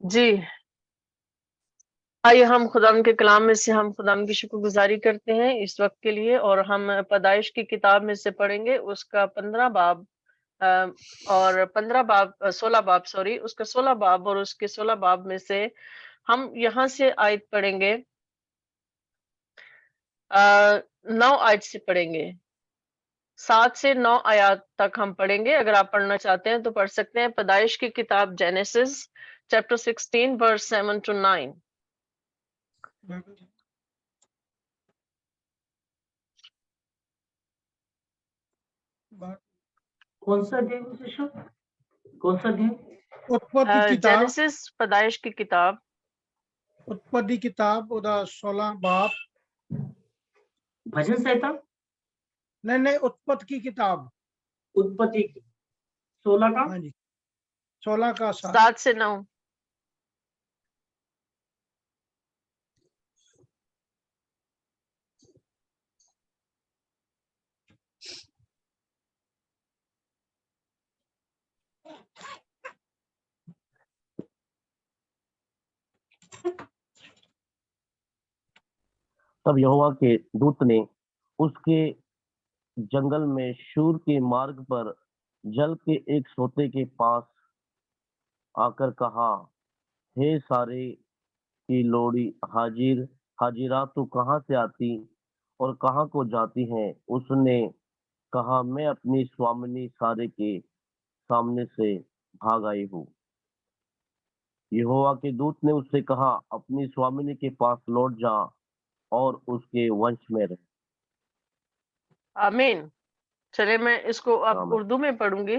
جی آئیے ہم خدا کے کلام میں سے ہم خدا کی شکر گزاری کرتے ہیں اس وقت کے لیے، اور ہم پیدائش کی کتاب میں سے پڑھیں گے اس کا 15 باب اور 15 باب 16 باب اس کا 16 باب اور اس کے 16 باب میں سے ہم یہاں سے آیت پڑھیں گے 9 آیت سے پڑھیں گے، 7 سے 9 آیات تک ہم پڑھیں گے۔ اگر آپ پڑھنا چاہتے ہیں تو پڑھ سکتے ہیں۔ پیدائش کی کتاب جینیسس چیپٹر 16 ورس 7 to 9۔ کون سا دن کون سا دن؟ उत्पत्ति किताब جینیسس پیدائش کی کتاب उत्पत्ति किताब ਉਹਦਾ 16 बाप भजन संहिता नहीं उत्पत्ति की किताब उत्पत्ति 16 का हाँ जी 16 का 7 سے 9۔ تب یہوہ کے دوت نے اس کے جنگل میں شور کے مارگ پر جل کے ایک سوتے کے پاس آ کر کہا، ہے سارے کی لوڑی حاجرہ تو کہاں سے آتی اور کہاں کو جاتی ہیں؟ اس نے کہا، میں اپنی سوامنی سارے کے سامنے سے بھاگ آئی ہوں۔ یہوہ کے دوت نے اس سے کہا، اپنی سوامنی کے پاس لوٹ جا اور اس کے ونش میں رہ۔ آمین۔ چلے میں اس کو اب آمین۔ اردو میں پڑھوں گی۔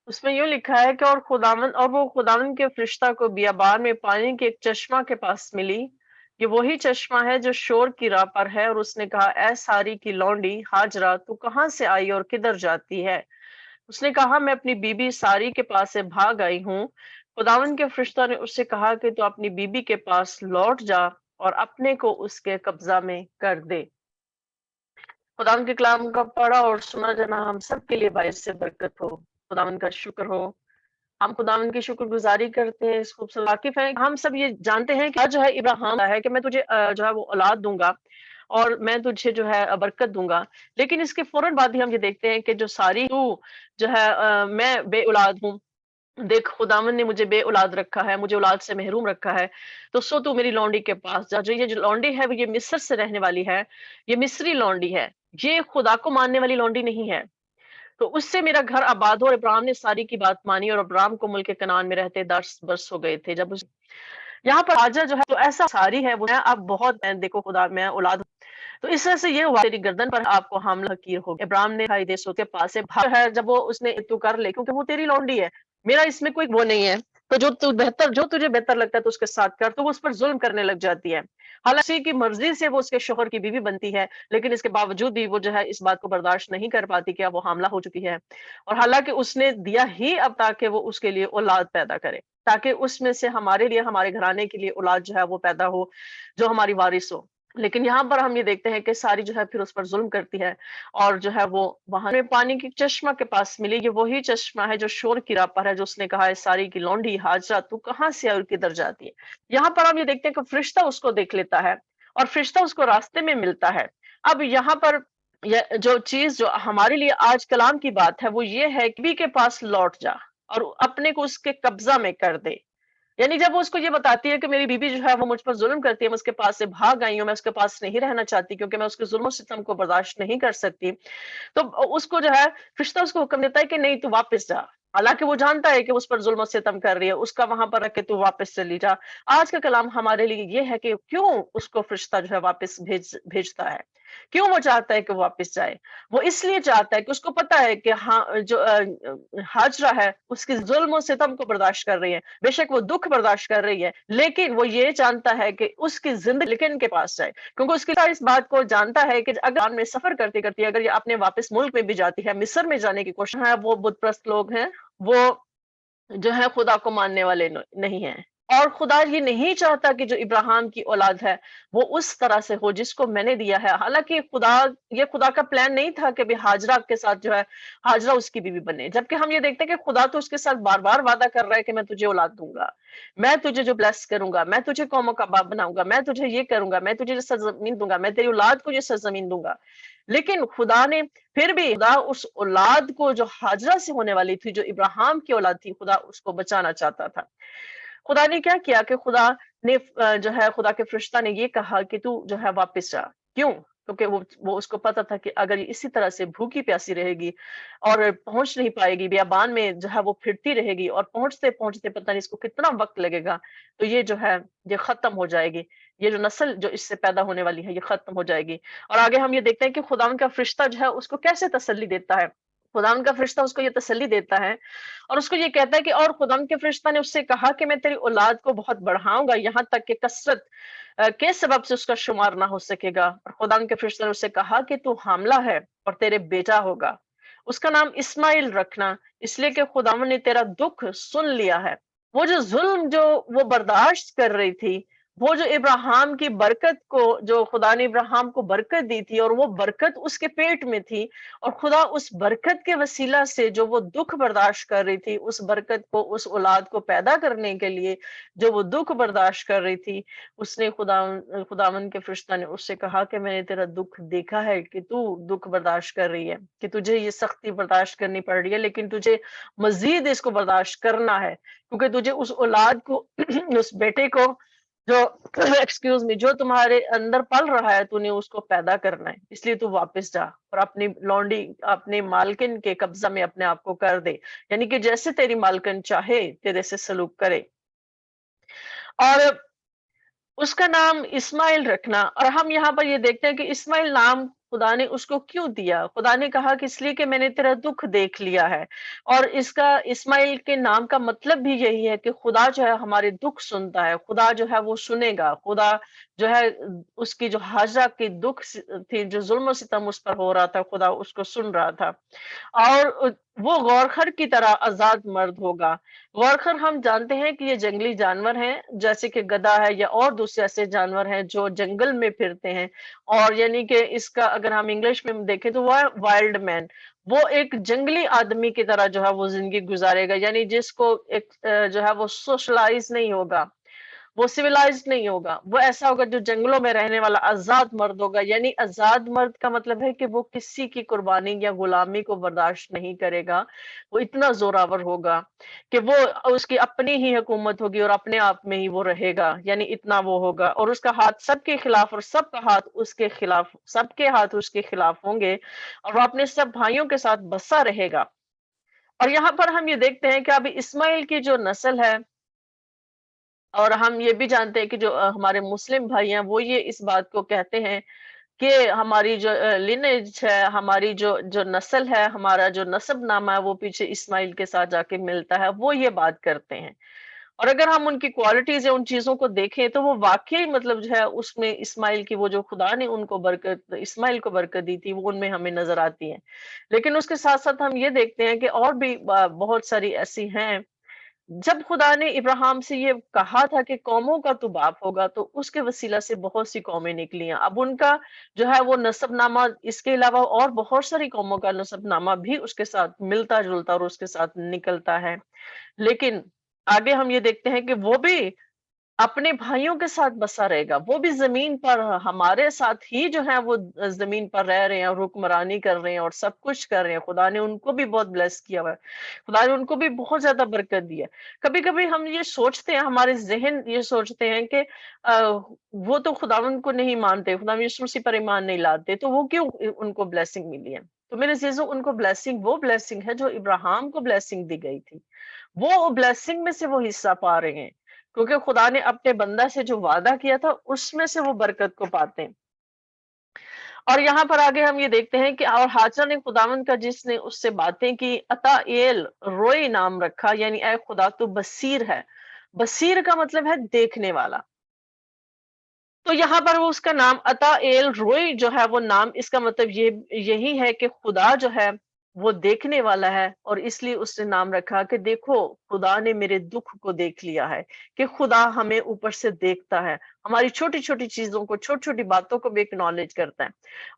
اس میں یوں لکھا ہے کہ وہ خداوند کے فرشتہ کو بیابان میں پانی کے ایک چشمہ کے پاس ملی۔ یہ وہی چشمہ ہے جو شور کی راہ پر ہے، اور اس نے کہا، اے ساری کی لونڈی ہاجرہ، تو کہاں سے آئی اور کدھر جاتی ہے؟ اس نے کہا، میں اپنی بیوی ساری کے پاس سے بھاگ آئی ہوں۔ خداوند کے فرشتہ نے اس سے کہا کہ تو اپنی بیوی کے پاس لوٹ جا اور اپنے کو اس کے قبضہ میں کر دے۔ خداوند کے کلام کا پڑھا اور سنا جانا ہم سب کے لیے باعث سے برکت ہو۔ خداوند کا شکر ہو، ہم خداوند کی شکر گزاری کرتے ہیں۔ اس خوبصورت واقف ہیں، ہم سب یہ جانتے ہیں کہ جو ہے ابراہیم ہے کہ میں تجھے جو ہے وہ اولاد دوں گا اور میں تجھے جو ہے برکت دوں گا، لیکن اس کے فوراً بعد ہی ہم یہ دیکھتے ہیں کہ جو ساری تو جو ہے میں بے اولاد ہوں، دیکھ خداوند نے مجھے بے اولاد رکھا ہے، مجھے اولاد سے محروم رکھا ہے، تو تو میری لونڈی کے پاس جا۔ جو لونڈی ہے وہ یہ مصر سے رہنے والی ہے، یہ مصری لونڈی ہے، یہ خدا کو ماننے والی لونڈی نہیں ہے۔ تو اس سے میرا گھر آباد ہو۔ اور ابراہیم نے ساری کی بات مانی، اور ابراہیم کو ملک کنعان میں رہتے 10 برس ہو گئے تھے۔ جب یہاں پر ہاجر جو ہے تو ایسا ساری ہے، وہ اب بہت میں دیکھو خدا میں اولاد ہوں۔ تو اس طرح سے یہ ہوا، تیری گردن پر آپ کو حاملہ حقیر ہو۔ ابراہیم نے دھائی دیسوں کے پاس سے بھاگ ہے، جب وہ اس نے تو کر لے، کیونکہ وہ تیری لونڈی ہے، میرا اس میں کوئی وہ نہیں ہے، تو جو تجھے بہتر لگتا ہے تو اس کے ساتھ کر۔ تو وہ اس پر ظلم کرنے لگ جاتی ہے، حالانکہ کی مرضی سے وہ اس کے شوہر کی بیوی بنتی ہے، لیکن اس کے باوجود بھی وہ جو ہے اس بات کو برداشت نہیں کر پاتی کہ اب وہ حاملہ ہو چکی ہے، اور حالانکہ اس نے دیا ہی اب تاکہ وہ اس کے لیے اولاد پیدا کرے، تاکہ اس میں سے ہمارے لیے، ہمارے گھرانے کے لیے اولاد جو ہے وہ پیدا ہو جو ہماری وارث ہو۔ لیکن یہاں پر ہم یہ دیکھتے ہیں کہ ساری جو ہے پھر اس پر ظلم کرتی ہے، اور جو ہے وہ وہاں میں پانی کی چشمہ کے پاس ملی۔ یہ وہی چشمہ ہے جو شور کی راہ پر ہے، جو اس نے کہا ہے، ساری کی لونڈی ہاجرہ، تو کہاں سے اور کدھر جاتی ہے؟ یہاں پر ہم یہ دیکھتے ہیں کہ فرشتہ اس کو دیکھ لیتا ہے، اور فرشتہ اس کو راستے میں ملتا ہے۔ اب یہاں پر جو چیز جو ہمارے لیے آج کلام کی بات ہے وہ یہ ہے کہ بیوی کے پاس لوٹ جا اور اپنے کو اس کے قبضہ میں کر دے۔ یعنی جب وہ اس کو یہ بتاتی ہے کہ میری بیوی جو ہے وہ مجھ پر ظلم کرتی ہے، میں اس کے پاس سے بھاگ آئی ہوں، میں اس کے پاس نہیں رہنا چاہتی کیونکہ میں اس کے ظلم و ستم کو برداشت نہیں کر سکتی، تو اس کو جو ہے فرشتہ اس کو حکم دیتا ہے کہ نہیں، تو واپس جا۔ حالانکہ وہ جانتا ہے کہ اس پر ظلم و ستم کر رہی ہے، اس کا وہاں پر رکھ کے تو واپس چلی جا۔ آج کا کلام ہمارے لیے یہ ہے کہ کیوں اس کو فرشتہ جو ہے واپس بھیجتا ہے، کیوں وہ چاہتا ہے کہ وہ واپس جائے؟ وہ اس لیے چاہتا ہے کہ اس کو پتا ہے کہ ہاں جو ہاجرہ ہے اس کی ظلم و ستم کو برداشت کر رہی ہے، بے شک وہ دکھ برداشت کر رہی ہے، لیکن وہ یہ جانتا ہے کہ اس کی زندگی لیکن کے پاس جائے، کیونکہ اس کی اس بات کو جانتا ہے کہ اگر میں سفر کرتے کرتی اگر یہ اپنے واپس ملک میں بھی جاتی ہے، مصر میں جانے کی کوشش ہے، وہ بت پرست لوگ ہیں، وہ جو ہے خدا کو ماننے والے نہیں ہیں، اور خدا یہ نہیں چاہتا کہ جو ابراہیم کی اولاد ہے وہ اس طرح سے ہو جس کو میں نے دیا ہے. حالانکہ یہ خدا کا پلان نہیں تھا کہ ہاجرہ کے ساتھ جو ہے ہاجرہ اس کی بیوی بنے. جبکہ ہم یہ دیکھتے ہیں کہ خدا تو اس کے ساتھ بار بار وعدہ کر رہا ہے کہ میں تجھے اولاد دوں گا, میں تجھے جو بلیس کروں گا, میں تجھے قوموں کا باپ بناؤں گا, میں تجھے یہ کروں گا, میں تجھے سرزمین دوں گا, میں تیری اولاد کو یہ سرزمین دوں گا. لیکن خدا نے پھر بھی خدا اس اولاد کو جو ہاجرہ سے ہونے والی تھی, جو ابراہیم کی اولاد تھی, خدا اس کو بچانا چاہتا تھا. خدا نے کیا کیا کہ خدا نے جو ہے خدا کے فرشتہ نے یہ کہا کہ تو جو ہے واپس جا. کیوں؟ کیونکہ وہ اس کو پتا تھا کہ اگر یہ اسی طرح سے بھوکی پیاسی رہے گی اور پہنچ نہیں پائے گی, بیابان میں جو ہے وہ پھرتی رہے گی اور پہنچتے پہنچتے پتہ نہیں اس کو کتنا وقت لگے گا, تو یہ جو ہے یہ ختم ہو جائے گی, یہ جو نسل جو اس سے پیدا ہونے والی ہے یہ ختم ہو جائے گی. اور آگے ہم یہ دیکھتے ہیں کہ خدا کا فرشتہ جو ہے اس کو کیسے تسلی دیتا ہے. خدا کا فرشتہ اس کو یہ تسلی دیتا ہے اور اس کو یہ کہتا ہے کہ اور خدا کے فرشتہ نے اس سے کہا کہ میں تیری اولاد کو بہت بڑھاؤں گا, یہاں تک کہ کثرت کے سبب سے اس کا شمار نہ ہو سکے گا. اور خدا کے فرشتہ نے اس سے کہا کہ تو حاملہ ہے اور تیرے بیٹا ہوگا, اس کا نام اسماعیل رکھنا, اس لیے کہ خداوند نے تیرا دکھ سن لیا ہے. وہ جو ظلم جو وہ برداشت کر رہی تھی, وہ جو ابراہیم کی برکت کو, جو خدا نے ابراہیم کو برکت دی تھی اور وہ برکت اس کے پیٹ میں تھی, اور خدا اس برکت کے وسیلہ سے جو وہ دکھ برداشت کر رہی تھی, اس برکت کو, اس اولاد کو پیدا کرنے کے لیے جو وہ دکھ برداشت کر رہی تھی, اس نے خداوند کے فرشتہ نے اس سے کہا کہ میں نے تیرا دکھ دیکھا ہے کہ تو دکھ برداشت کر رہی ہے, کہ تجھے یہ سختی برداشت کرنی پڑ رہی ہے, لیکن تجھے مزید اس کو برداشت کرنا ہے, کیونکہ تجھے اس اولاد کو اس بیٹے کو جو ایکسکیوز می جو تمہارے اندر پل رہا ہے, تو نے اس کو پیدا کرنا ہے. اس لیے تو واپس جا اور اپنی لونڈی اپنے مالکن کے قبضہ میں اپنے آپ کو کر دے, یعنی کہ جیسے تیری مالکن چاہے تیرے سے سلوک کرے. اور اس کا نام اسماعیل رکھنا. اور ہم یہاں پر یہ دیکھتے ہیں کہ اسماعیل نام خدا نے اس کو کیوں دیا. خدا نے کہا کہ اس لیے کہ میں نے تیرا دکھ دیکھ لیا ہے. اور اس کا اسماعیل کے نام کا مطلب بھی یہی ہے کہ خدا جو ہے ہمارے دکھ سنتا ہے, خدا جو ہے وہ سنے گا. خدا جو ہے اس کی جو ہاجرہ کی دکھ تھی, جو ظلم و ستم اس پر ہو رہا تھا, خدا اس کو سن رہا تھا. اور وہ غورخر کی طرح آزاد مرد ہوگا. غورخر ہم جانتے ہیں کہ یہ جنگلی جانور ہیں, جیسے کہ گدھا ہے یا اور دوسرے ایسے جانور ہیں جو جنگل میں پھرتے ہیں. اور یعنی کہ اس کا اگر ہم انگلش میں دیکھیں تو وہ وائلڈ مین, وہ ایک جنگلی آدمی کی طرح جو ہے وہ زندگی گزارے گا, یعنی جس کو ایک جو ہے وہ سوشلائز نہیں ہوگا, وہ سویلائزڈ نہیں ہوگا, وہ ایسا ہوگا جو جنگلوں میں رہنے والا آزاد مرد ہوگا. یعنی آزاد مرد کا مطلب ہے کہ وہ کسی کی قربانی یا غلامی کو برداشت نہیں کرے گا. وہ اتنا زوراور ہوگا کہ وہ اس کی اپنی ہی حکومت ہوگی اور اپنے آپ میں ہی وہ رہے گا, یعنی اتنا وہ ہوگا. اور اس کا ہاتھ سب کے خلاف اور سب کا ہاتھ اس کے خلاف, سب کے ہاتھ اس کے خلاف ہوں گے, اور وہ اپنے سب بھائیوں کے ساتھ بسا رہے گا. اور یہاں پر ہم یہ دیکھتے ہیں کہ ابھی اسماعیل کی جو نسل ہے, اور ہم یہ بھی جانتے ہیں کہ جو ہمارے مسلم بھائی ہیں وہ یہ اس بات کو کہتے ہیں کہ ہماری جو لینیج ہے, ہماری جو نسل ہے, ہمارا جو نسب نامہ ہے وہ پیچھے اسماعیل کے ساتھ جا کے ملتا ہے, وہ یہ بات کرتے ہیں. اور اگر ہم ان کی کوالٹیز یا ان چیزوں کو دیکھیں تو وہ واقعی مطلب جو ہے اس میں اسماعیل کی وہ جو خدا نے ان کو برکت, اسماعیل کو برکت دی تھی, وہ ان میں ہمیں نظر آتی ہے. لیکن اس کے ساتھ ساتھ ہم یہ دیکھتے ہیں کہ اور بھی بہت ساری ایسی ہیں. جب خدا نے ابراہیم سے یہ کہا تھا کہ قوموں کا تو باپ ہوگا, تو اس کے وسیلہ سے بہت سی قومیں نکلی ہیں. اب ان کا جو ہے وہ نسب نامہ, اس کے علاوہ اور بہت ساری قوموں کا نسب نامہ بھی اس کے ساتھ ملتا جلتا اور اس کے ساتھ نکلتا ہے. لیکن آگے ہم یہ دیکھتے ہیں کہ وہ بھی اپنے بھائیوں کے ساتھ بسا رہے گا, وہ بھی زمین پر ہمارے ساتھ ہی جو ہے وہ زمین پر رہ رہے ہیں اور حکمرانی کر رہے ہیں اور سب کچھ کر رہے ہیں. خدا نے ان کو بھی بہت بلیس کیا ہوا ہے, خدا نے ان کو بھی بہت زیادہ برکت دی ہے. کبھی کبھی ہم یہ سوچتے ہیں, ہمارے ذہن یہ سوچتے ہیں کہ وہ تو خداوند کو نہیں مانتے, خداوند یسوع مسیح پر ایمان نہیں لاتے, تو وہ کیوں ان کو بلیسنگ ملی ہے. تو میرے عزیزو, ان کو بلیسنگ وہ بلیسنگ ہے جو ابراہیم کو بلیسنگ دی گئی تھی, وہ بلیسنگ میں سے وہ حصہ پا رہے ہیں, کیونکہ خدا نے اپنے بندہ سے جو وعدہ کیا تھا اس میں سے وہ برکت کو پاتے ہیں. اور یہاں پر آگے ہم یہ دیکھتے ہیں کہ اور ہاجرہ نے خداوند کا جس نے اس سے باتیں کی, عطائیل روئی نام رکھا, یعنی اے خدا تو بصیر ہے. بصیر کا مطلب ہے دیکھنے والا. تو یہاں پر وہ اس کا نام عطائیل روئی جو ہے وہ نام, اس کا مطلب یہی ہے کہ خدا جو ہے वो देखने वाला है, और इसलिए उसने नाम रखा कि देखो खुदा ने मेरे दुख को देख लिया है, कि खुदा हमें ऊपर से देखता है, हमारी छोटी छोटी चीजों को, छोटी छोटी बातों को भी एक्नॉलेज करता है।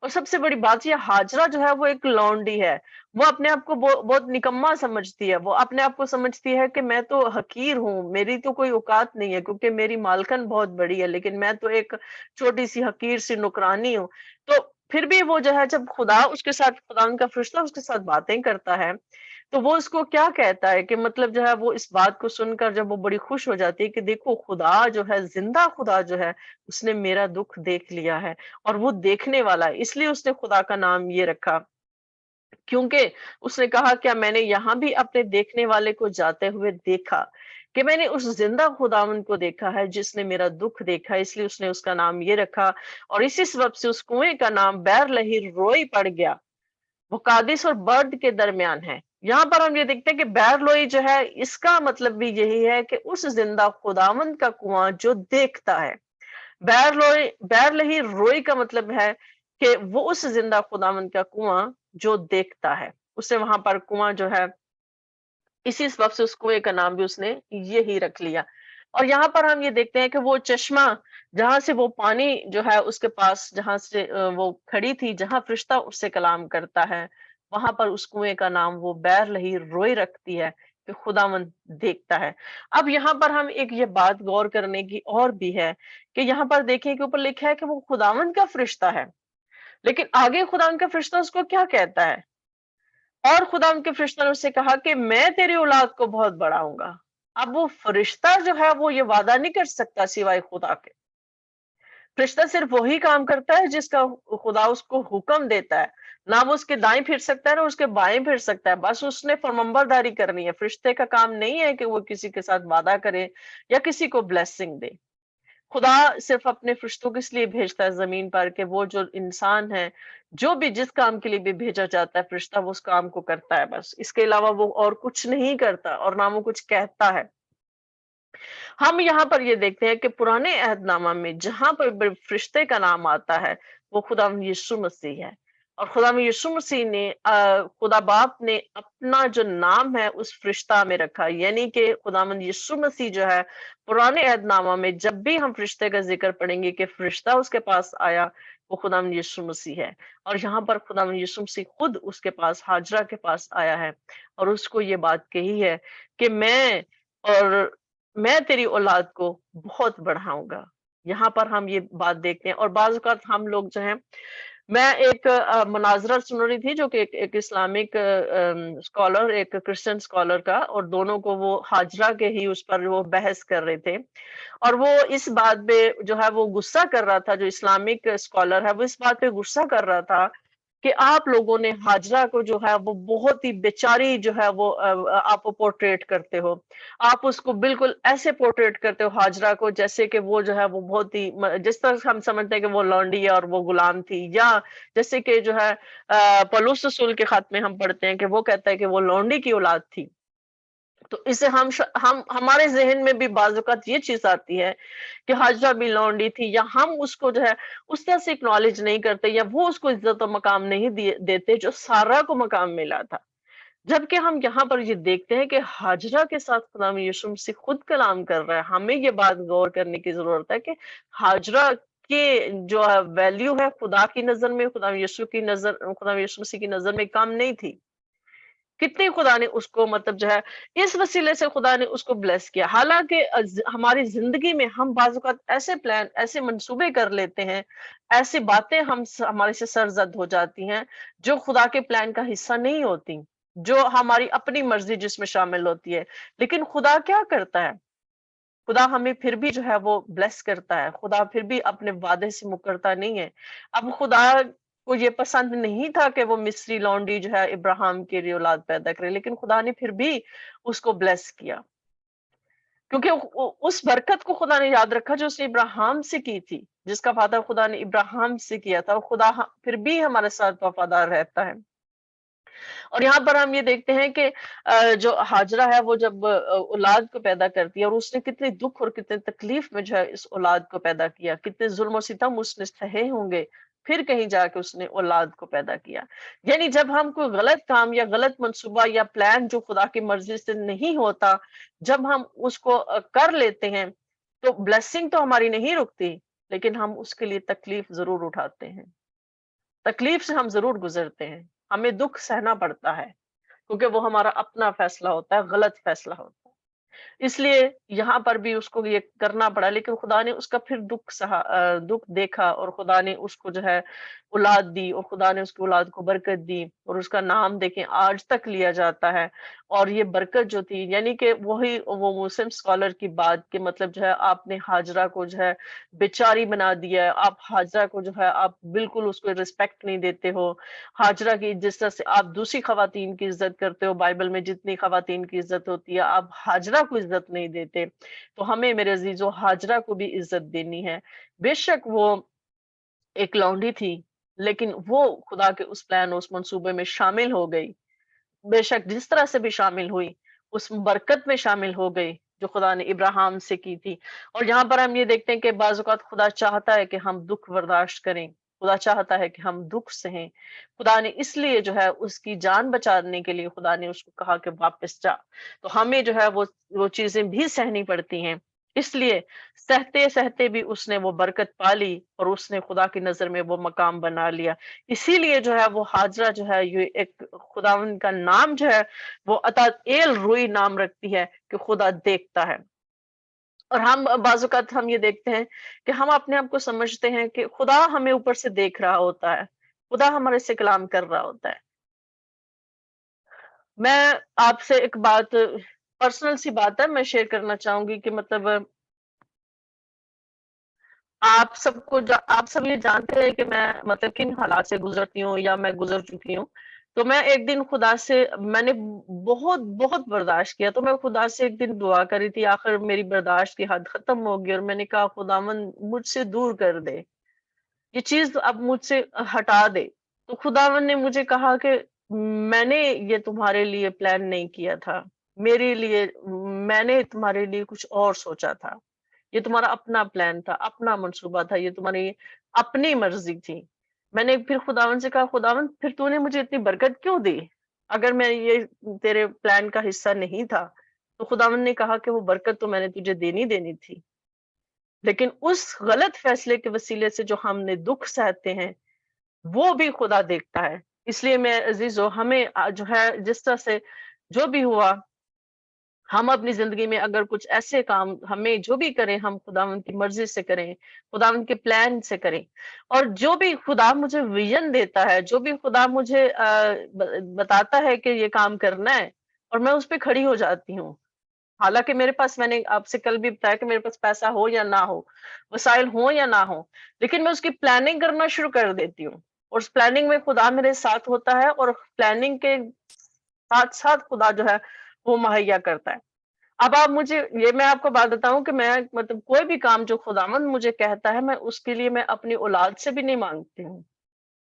और सबसे बड़ी बात ये, हाजरा जो है वो एक लौंडी है, वो अपने आप को बहुत निकम्मा समझती है, वो अपने आप को समझती है कि मैं तो हकीर हूँ, मेरी तो कोई औकात नहीं है, क्योंकि मेरी मालकन बहुत बड़ी है, लेकिन मैं तो एक छोटी सी हकीर सी नौकरानी हूँ। तो फिर भी वो जो है, जब खुदा उसके साथ, खुदा उनका फरिश्ता उसके साथ बातें करता है, तो वो उसको क्या कहता है कि मतलब जो है, वो इस बात को सुनकर जब वो बड़ी खुश हो जाती है कि देखो खुदा जो है, जिंदा खुदा जो है, उसने मेरा दुख देख लिया है, और वो देखने वाला है, इसलिए उसने खुदा का नाम ये रखा। क्योंकि उसने कहा, क्या मैंने यहाँ भी अपने देखने वाले को जाते हुए देखा, कि मैंने उस जिंदा खुदावंद को देखा है जिसने मेरा दुख देखा, इसलिए उसने उसका नाम ये रखा। और इसी सबब से उस कुएं का नाम बैर लही रोई पड़ गया। वो कादिस और बर्द के दरमियान है। यहाँ पर हम ये देखते हैं कि बैर लोई जो है, इसका मतलब भी यही है कि उस जिंदा खुदावंद का कुआं जो देखता है। बैर लोई, बैर लही रोई का मतलब है कि वो उस जिंदा खुदावंद का कुआं जो देखता है। उसे वहां पर कुआं जो है, इसी सबब से उस कुएं का नाम भी उसने यही रख लिया। और यहाँ पर हम ये देखते हैं कि वो चश्मा, जहां से वो पानी जो है उसके पास, जहां से वो खड़ी थी, जहां फरिश्ता उससे कलाम करता है, वहां पर उस कुएं का नाम वो बैर लही रोई रखती है कि खुदावंद देखता है। अब यहाँ पर हम एक ये बात गौर करने की और भी है, कि यहाँ पर देखिए कि ऊपर लिखा है कि वो खुदावंद का फरिश्ता है, लेकिन आगे खुदावंद का फरिश्ता उसको क्या कहता है? और खुदा उनके फरिश्ते ने उससे कहा कि मैं तेरी औलाद को बहुत बढ़ाऊंगा। अब वो फरिश्ता जो है, वो ये वादा नहीं कर सकता सिवाय खुदा के। फरिश्ता सिर्फ वही काम करता है जिसका खुदा उसको हुक्म देता है। ना वो उसके दाएं फिर सकता है, ना उसके बाएं फिर सकता है, बस उसने फरमंबरदारी करनी है। फरिश्ते का काम नहीं है कि वो किसी के साथ वादा करे या किसी को ब्लेसिंग दे। खुदा सिर्फ अपने फरिश्तों को इसलिए भेजता है जमीन पर कि वो जो इंसान है, जो भी जिस काम के लिए भी भेजा जाता है फरिश्ता, वो उस काम को करता है, बस इसके अलावा वो और कुछ नहीं करता, और ना वो कुछ कहता है। हम यहाँ पर ये देखते हैं कि पुराने अहदनामा में जहां पर भी फरिश्ते का नाम आता है, वो खुदा यीशु मसीह है। और खुदा यीशु मसीह ने, खुदा बाप ने अपना जो नाम है उस फरिश्ता में रखा, यानी कि खुदावंद यीशु मसीह जो है, पुराने अहदनामा में जब भी हम फरिश्ते का जिक्र पढ़ेंगे कि फरिश्ता उसके पास आया, वो खुदावंद यीशु मसीह है। और यहाँ पर खुदावंद यीशु मसीह खुद उसके पास, हाजरा के पास आया है, और उसको ये बात कही है कि और मैं तेरी औलाद को बहुत बढ़ाऊंगा। यहाँ पर हम ये बात देखते हैं। और बाज़ औक़ात हम लोग जो हैं, मैं एक मुनाज़रा सुन रही थी, जो कि एक इस्लामिक स्कॉलर, एक क्रिश्चियन स्कॉलर का, और दोनों को वो हाजरा के ही उस पर वो बहस कर रहे थे। और वो इस बात पे जो है वो गुस्सा कर रहा था, जो इस्लामिक स्कॉलर है वो इस बात पे गुस्सा कर रहा था कि आप लोगों ने हाजरा को जो है वो बहुत ही बेचारी जो है वो आप पोर्ट्रेट करते हो। आप उसको बिल्कुल ऐसे पोर्ट्रेट करते हो हाजरा को, जैसे कि वो जो है वो बहुत ही जिस तरह से हम समझते हैं कि वो लौंडी है और वो गुलाम थी, या जैसे कि जो है पौलुस रसूल के खत में हम पढ़ते हैं कि वो कहता है कि वो लौंडी की औलाद थी। तो इससे हम हमारे ज़हन में भी बाज़ औक़ात ये चीज़ आती है कि हाजरा भी लौंडी थी, या हम उसको जो है उस तरह से एक्नॉलेज नहीं करते, या वो उसको इज्जत और मकाम नहीं देते जो सारा को मकाम मिला था। जबकि हम यहाँ पर ये देखते हैं कि हाजरा के साथ खुदा यीशु मसीह खुद कलाम कर रहा है। हमें ये बात गौर करने की जरूरत है कि हाजरा के जो वैल्यू है खुदा की नजर में, खुदा यीशु की नजर, खुदा यीशु मसीह की नजर में कम नहीं थी। कितनी खुदा ने उसको मतलब जो है, इस वसीले से खुदा ने उसको ब्लेस किया। हालांकि हमारी जिंदगी में हम बाज़ औक़ात ऐसे प्लान, ऐसे मंसूबे कर लेते हैं, ऐसी बातें हमारे से सरजद हो जाती हैं जो खुदा के प्लान का हिस्सा नहीं होती, जो हमारी अपनी मर्जी जिसमें शामिल होती है। लेकिन खुदा क्या करता है? खुदा हमें फिर भी जो है वो ब्लेस करता है। खुदा फिर भी अपने वादे से मुकरता नहीं है। अब खुदा को ये पसंद नहीं था कि वो मिस्री लौंडी जो है इब्राहिम के लिए औलाद पैदा करे, लेकिन खुदा ने फिर भी उसको ब्लेस किया, क्योंकि उस बरकत को खुदा ने याद रखा जो उसने इब्राहिम से की थी, जिसका वादा खुदा ने इब्राहिम से किया था। और खुदा फिर भी हमारे साथ वफादार रहता है। اور यहाँ पर हम ये देखते हैं कि जो हाजरा है वो जब औलाद को पैदा करती है, और उसने कितने दुख और कितने तकलीफ में जो है इस औलाद को पैदा किया, कितने जुल्म और सितम उसने सहे होंगे, फिर कहीं जाके उसने औलाद को पैदा किया। यानी जब हम कोई गलत काम या गलत मंसूबा या प्लान जो खुदा की मर्जी से नहीं होता, जब हम उसको कर लेते हैं, तो ब्लेसिंग तो हमारी नहीं रुकती, लेकिन हम उसके लिए तकलीफ जरूर उठाते हैं, तकलीफ से हम जरूर गुजरते हैं, हमें दुख सहना पड़ता है, क्योंकि वो हमारा अपना फैसला होता है, गलत फैसला होता है। इसलिए यहाँ पर भी उसको ये करना पड़ा, लेकिन खुदा ने उसका फिर दुख देखा, और खुदा ने उसको जो है औलाद दी, और खुदा ने उसकी औलाद को बरकत दी, और उसका नाम देखें आज तक लिया जाता है। और ये बरकत जो थी, यानी कि वही वो मुस्लिम स्कॉलर की बात के मतलब जो है, आपने हाजरा को जो है बेचारी बना दिया है, आप हाजरा को जो है आप बिल्कुल उसको रिस्पेक्ट नहीं देते हो। हाजरा की जिस तरह से आप दूसरी खवातीन की इज्जत करते हो, बाइबल में जितनी खवातीन की इज्जत होती है, आप हाजरा को इज्जत नहीं देते। तो हमें मेरे अजीजों हाजरा को भी इज्जत देनी है। बेशक वो एक लौंडी थी, लेकिन वो खुदा के उस प्लान, उस मंसूबे में शामिल हो गई। बेशक जिस तरह से भी शामिल हुई, उस बरकत में शामिल हो गई जो खुदा ने इब्राहिम से की थी। और यहाँ पर हम ये देखते हैं कि बाज़ औक़ात खुदा चाहता है कि हम दुख बर्दाश्त करें, खुदा चाहता है कि हम दुख सहें। खुदा ने इसलिए जो है उसकी जान बचाने के लिए खुदा ने उसको कहा कि वापस जा। तो हमें जो है वो चीजें भी सहनी पड़ती हैं। इसलिए सहते सहते भी उसने वो बरकत पा ली, और उसने खुदा की नजर में वो मकाम बना लिया। इसीलिए जो है वो हाजरा जो है, ये एक खुदावन का नाम जो है वो अता एल रुई नाम रखती है कि खुदा देखता है। और हम बाज़ औक़ात हम ये देखते हैं कि हम अपने आप को समझते हैं कि खुदा हमें ऊपर से देख रहा होता है, खुदा हमारे से कलाम कर रहा होता है। मैं आपसे एक बात, पर्सनल सी बात है, मैं शेयर करना चाहूंगी कि मतलब आप सब ये जानते हैं कि मैं मतलब किन हालात से गुजरती हूँ या मैं गुजर चुकी हूँ। तो मैं एक दिन खुदा से मैंने बहुत बहुत बर्दाश्त किया, तो मैं खुदा से एक दिन दुआ करी थी, आखिर मेरी बर्दाश्त की हद खत्म हो गई, और मैंने कहा खुदावन मुझसे दूर कर दे, ये चीज अब मुझसे हटा दे। तो खुदावन ने मुझे कहा कि मैंने ये तुम्हारे लिए प्लान नहीं किया था, मेरे लिए मैंने तुम्हारे लिए कुछ और सोचा था, ये तुम्हारा अपना प्लान था, अपना मंसूबा था, ये तुम्हारी अपनी मर्जी थी। मैंने फिर खुदावन से कहा खुदावन फिर तूने मुझे इतनी बरकत क्यों दी, अगर मैं ये तेरे प्लान का हिस्सा नहीं था। तो खुदावन ने कहा कि वो बरकत तो मैंने तुझे देनी देनी थी, लेकिन उस गलत फैसले के वसीले से जो हमने दुख सहते हैं वो भी खुदा देखता है। इसलिए मैं अजीजों हमें जो है जिस तरह से जो भी हुआ, हम अपनी जिंदगी में अगर कुछ ऐसे काम हमें जो भी करें, हम खुदावंद की मर्जी से करें, खुदावंद के प्लान से करें। और जो भी खुदा मुझे विजन देता है, जो भी खुदा मुझे बताता है कि ये काम करना है, और मैं उस पर खड़ी हो जाती हूँ। हालांकि मेरे पास, मैंने आपसे कल भी बताया कि मेरे पास पैसा हो या ना हो, वसाइल हो या ना हो, लेकिन मैं उसकी प्लानिंग करना शुरू कर देती हूँ, और उस प्लानिंग में खुदा मेरे साथ होता है, और प्लानिंग के साथ साथ खुदा जो है वो मुहैया करता है। अब आप मुझे ये मैं आपको बात बताऊं कि मैं मतलब कोई भी काम जो खुदावंद मुझे कहता है, मैं उसके लिए मैं अपनी औलाद से भी नहीं मांगती हूँ।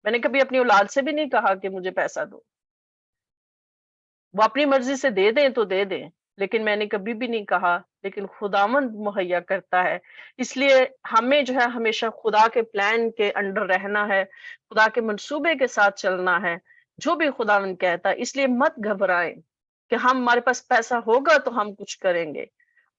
मैंने कभी अपनी औलाद से भी नहीं कहा कि मुझे पैसा दो, वो अपनी मर्जी से दे दें तो दे दें, लेकिन मैंने कभी भी नहीं कहा, लेकिन खुदावंद मुहैया करता है। इसलिए हमें जो है हमेशा खुदा के प्लान के अंडर रहना है, खुदा के मंसूबे के साथ चलना है, जो भी खुदावंद कहता है। इसलिए मत घबराएं कि हमारे पास पैसा होगा तो हम कुछ करेंगे।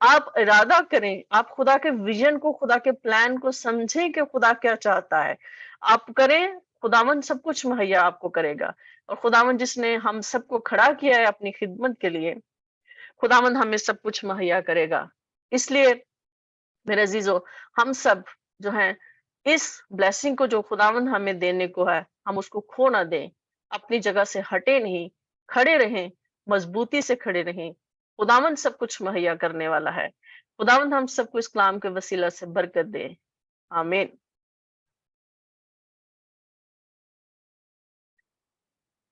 आप इरादा करें, आप खुदा के विजन को, खुदा के प्लान को समझें कि खुदा क्या चाहता है, आप करें, खुदावंद सब कुछ मुहैया आपको करेगा। और खुदावंद जिसने हम सबको खड़ा किया है अपनी खिदमत के लिए, खुदावंद हमें सब कुछ मुहैया करेगा। इसलिए मेरे अजीजों, हम सब जो हैं इस ब्लेसिंग को जो खुदावंद हमें देने को है, हम उसको खो ना दें, अपनी जगह से हटे नहीं, खड़े रहें, मजबूती से खड़े रहें। खुदावंद सब कुछ मुहैया करने वाला है। खुदावंद हम सबको इस कलाम के वसीला से बरकत दे। आमीन।